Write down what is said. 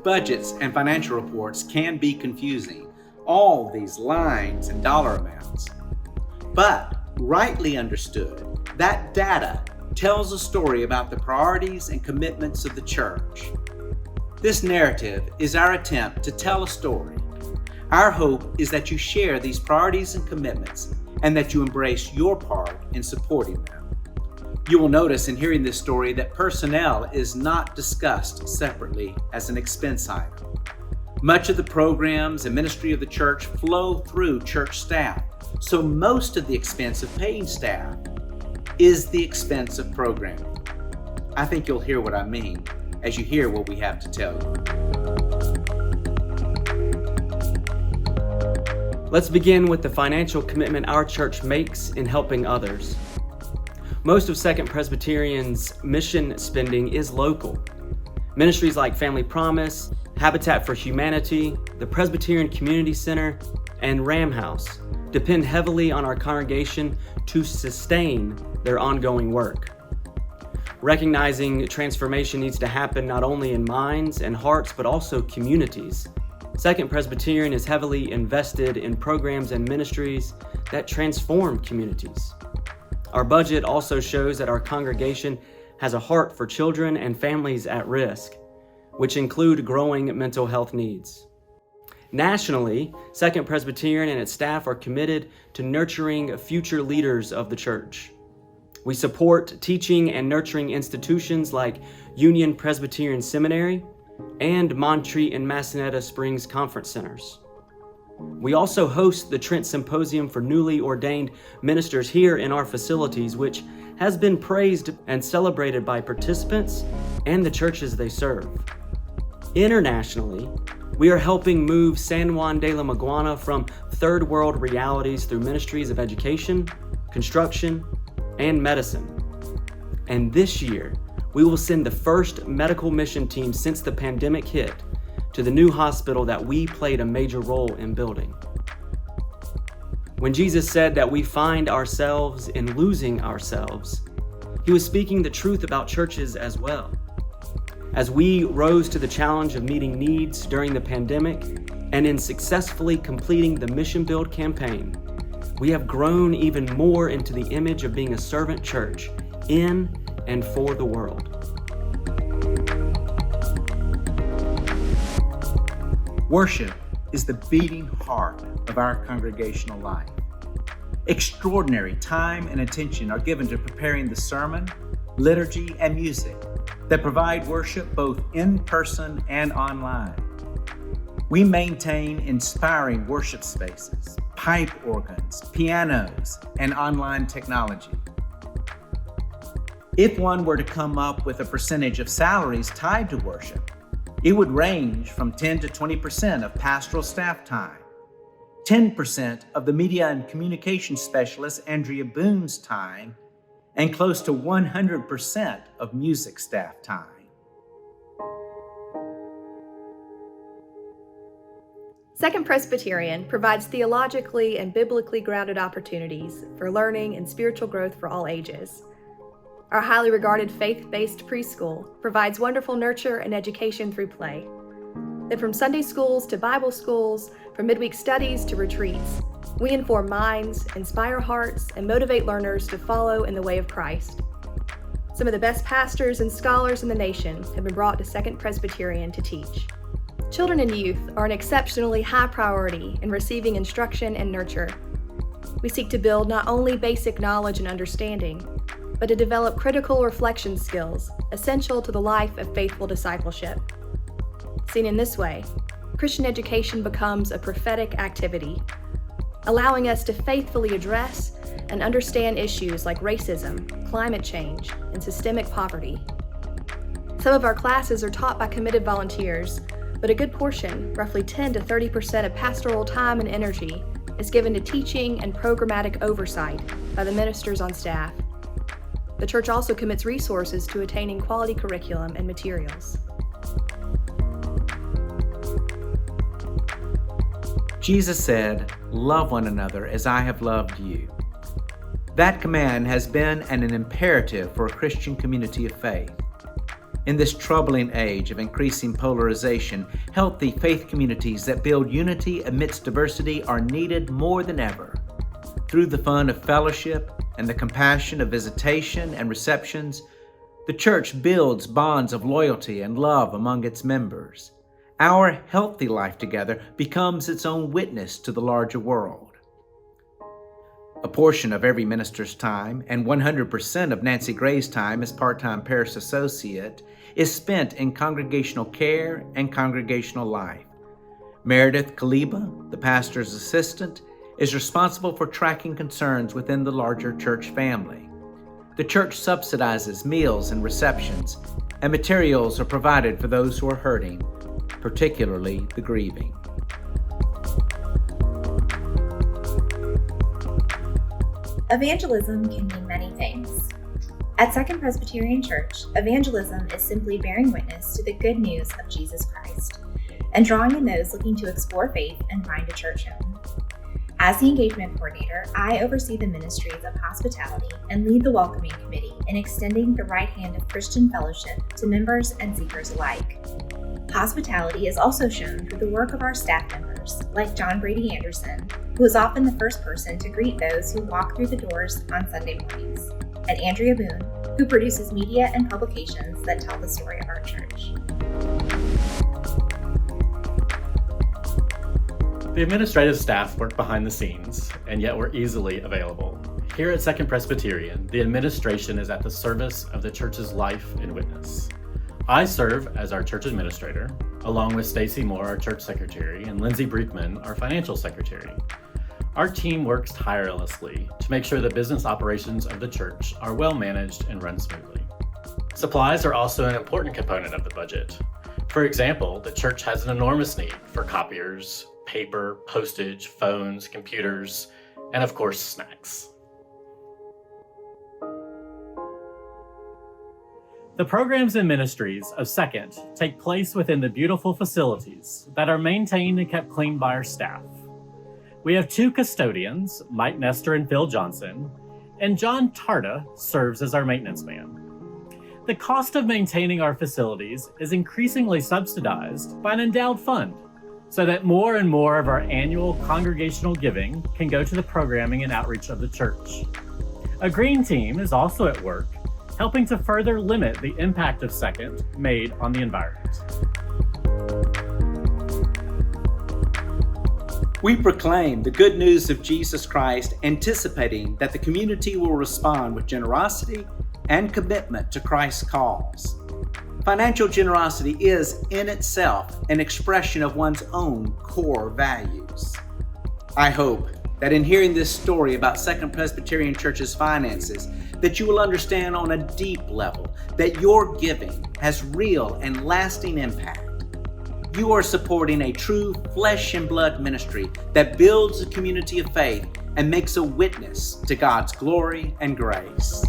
budgets and financial reports can be confusing. All these lines and dollar amounts. But rightly understood, that data tells a story about the priorities and commitments of the church. This narrative is our attempt to tell a story. Our hope is that you share these priorities and commitments and that you embrace your part in supporting them. You will notice in hearing this story that personnel is not discussed separately as an expense item. Much of the programs and ministry of the church flow through church staff, so most of the expense of paying staff is the expense of programming. I think you'll hear what I mean as you hear what we have to tell you. Let's begin with the financial commitment our church makes in helping others. Most of Second Presbyterian's mission spending is local. Ministries like Family Promise, Habitat for Humanity, the Presbyterian Community Center, and Ram House depend heavily on our congregation to sustain their ongoing work. Recognizing transformation needs to happen not only in minds and hearts, but also communities. Second Presbyterian is heavily invested in programs and ministries that transform communities. Our budget also shows that our congregation has a heart for children and families at risk, which include growing mental health needs. Nationally, Second Presbyterian and its staff are committed to nurturing future leaders of the church. We support teaching and nurturing institutions like Union Presbyterian Seminary and Montreat and Massanetta Springs Conference Centers. We also host the Trent Symposium for newly ordained ministers here in our facilities, which has been praised and celebrated by participants and the churches they serve. Internationally, we are helping move San Juan de la Maguana from third world realities through ministries of education, construction, and medicine. And this year, we will send the first medical mission team since the pandemic hit to the new hospital that we played a major role in building. When Jesus said that we find ourselves in losing ourselves, he was speaking the truth about churches as well. As we rose to the challenge of meeting needs during the pandemic and in successfully completing the Mission Build campaign, we have grown even more into the image of being a servant church in and for the world. Worship is the beating heart of our congregational life. Extraordinary time and attention are given to preparing the sermon, liturgy, and music that provide worship both in person and online. We maintain inspiring worship spaces, pipe organs, pianos, and online technology. If one were to come up with a percentage of salaries tied to worship, it would range from 10 to 20% of pastoral staff time, 10% of the media and communication specialist Andrea Boone's time, and close to 100% of music staff time. Second Presbyterian provides theologically and biblically grounded opportunities for learning and spiritual growth for all ages. Our highly regarded faith-based preschool provides wonderful nurture and education through play. Then from Sunday schools to Bible schools, from midweek studies to retreats, we inform minds, inspire hearts, and motivate learners to follow in the way of Christ. Some of the best pastors and scholars in the nation have been brought to Second Presbyterian to teach. Children and youth are an exceptionally high priority in receiving instruction and nurture. We seek to build not only basic knowledge and understanding, but to develop critical reflection skills essential to the life of faithful discipleship. Seen in this way, Christian education becomes a prophetic activity, allowing us to faithfully address and understand issues like racism, climate change, and systemic poverty. Some of our classes are taught by committed volunteers, but a good portion, roughly 10 to 30% of pastoral time and energy, is given to teaching and programmatic oversight by the ministers on staff. The church also commits resources to attaining quality curriculum and materials. Jesus said, "Love one another as I have loved you." That command has been an imperative for a Christian community of faith. In this troubling age of increasing polarization, healthy faith communities that build unity amidst diversity are needed more than ever. Through the fun of fellowship and the compassion of visitation and receptions, the church builds bonds of loyalty and love among its members. Our healthy life together becomes its own witness to the larger world. A portion of every minister's time, and 100% of Nancy Gray's time as part-time parish associate, is spent in congregational care and congregational life. Meredith Kaliba, the pastor's assistant, is responsible for tracking concerns within the larger church family. The church subsidizes meals and receptions, and materials are provided for those who are hurting, particularly the grieving. Evangelism can mean many things. At Second Presbyterian Church, evangelism is simply bearing witness to the good news of Jesus Christ and drawing in those looking to explore faith and find a church home. As the engagement coordinator, I oversee the ministries of hospitality and lead the welcoming committee in extending the right hand of Christian fellowship to members and seekers alike. Hospitality is also shown through the work of our staff members, like John Brady Anderson, who is often the first person to greet those who walk through the doors on Sunday mornings, and Andrea Boone, who produces media and publications that tell the story of our church. The administrative staff work behind the scenes, and yet we're easily available. Here at Second Presbyterian, the administration is at the service of the church's life and witness. I serve as our church administrator, along with Stacy Moore, our church secretary, and Lindsay Briefman, our financial secretary. Our team works tirelessly to make sure the business operations of the church are well managed and run smoothly. Supplies are also an important component of the budget. For example, the church has an enormous need for copiers, paper, postage, phones, computers, and of course, snacks. The programs and ministries of Second take place within the beautiful facilities that are maintained and kept clean by our staff. We have 2 custodians, Mike Nestor and Phil Johnson, and John Tarda serves as our maintenance man. The cost of maintaining our facilities is increasingly subsidized by an endowed fund, so that more and more of our annual congregational giving can go to the programming and outreach of the church. A green team is also at work, helping to further limit the impact of Second made on the environment. We proclaim the good news of Jesus Christ, anticipating that the community will respond with generosity and commitment to Christ's cause. Financial generosity is, in itself, an expression of one's own core values. I hope that in hearing this story about Second Presbyterian Church's finances, that you will understand on a deep level that your giving has real and lasting impact. You are supporting a true flesh and blood ministry that builds a community of faith and makes a witness to God's glory and grace.